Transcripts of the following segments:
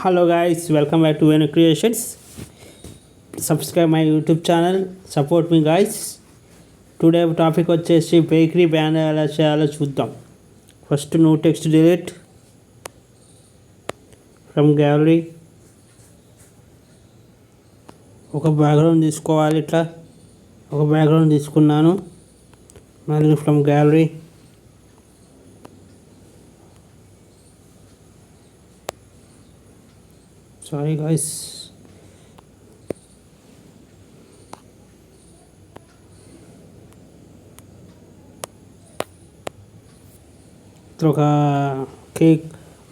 Hello guys, welcome back to Venu Creations. Subscribe my YouTube channel, support me guys. Today topic వచ్చేసి bakery banner ఎలా చేయాలో చూద్దాం. First no text delete from gallery. ఒక background తీసుకోవాలి. ఇట్లా ఒక background తీసుకున్నాను. మళ్ళీ ఫ్రమ్ గ్యాలరీ sorry guys. ఒక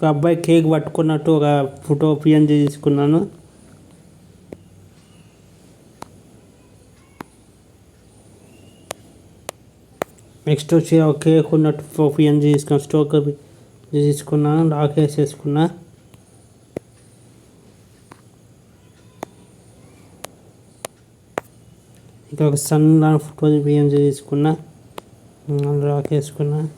అబ్బాయి కేక్ పట్టుకున్నట్టు ఒక ఫోటో పిఎన్జీ తీసుకున్నాను. నెక్స్ట్ వచ్చి ఒక కేక్ ఉన్నట్టు పిఎన్జీ తీసుకున్నాను. స్టోక్ తీసుకున్నాను. లాక్ వేసేసుకున్నా. ఇంకా ఒక సన్న ఫోటో పిఎన్జీ తీసుకున్నా. లాక్ వేసుకున్నా.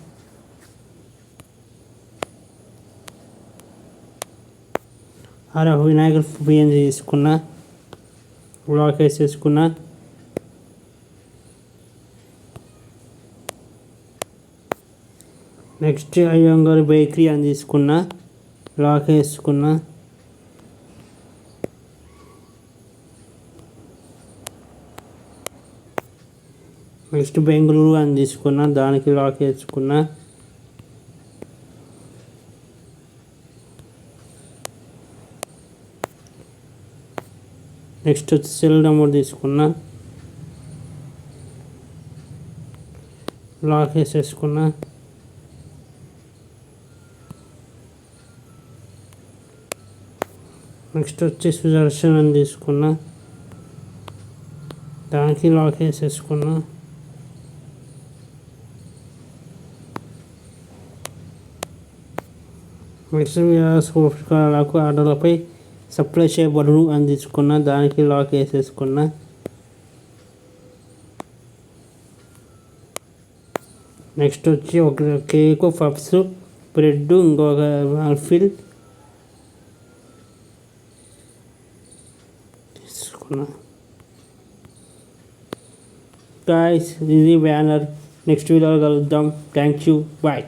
అలా వినాయకుడు పిఎన్జీ తీసుకున్నా. లాక్ వేసేసుకున్నా. నెక్స్ట్ అయ్యంగారు బేకరీ అని తీసుకున్నా. లాక్ వేసుకున్నా. నెక్స్ట్ బెంగళూరు అని తీసుకున్నా. దానికి లాక్ వేసుకున్నా. నెక్స్ట్ వచ్చి సెల్ నెంబర్ తీసుకున్నా. లాక్ వేసేసుకున్నా. నెక్స్ట్ వచ్చి సుదర్శన్ అని తీసుకున్నా. దానికి లాక్ వేసేసుకున్నా. నెక్స్ట్ సోఫ్ట్వేర్లకు ఆర్డర్లపై సప్లై చేయబడును అని తీసుకున్నా. దానికి లాక్ వేసేసుకున్నా. నెక్స్ట్ వచ్చి ఒక కేక్, పఫ్స్, బ్రెడ్, ఇంకొక మఫిన్ తీసుకున్నా. గాయ్స్ ఇది బ్యానర్. నెక్స్ట్ వీడియోలో కలుద్దాం. Thank you. బాయ్.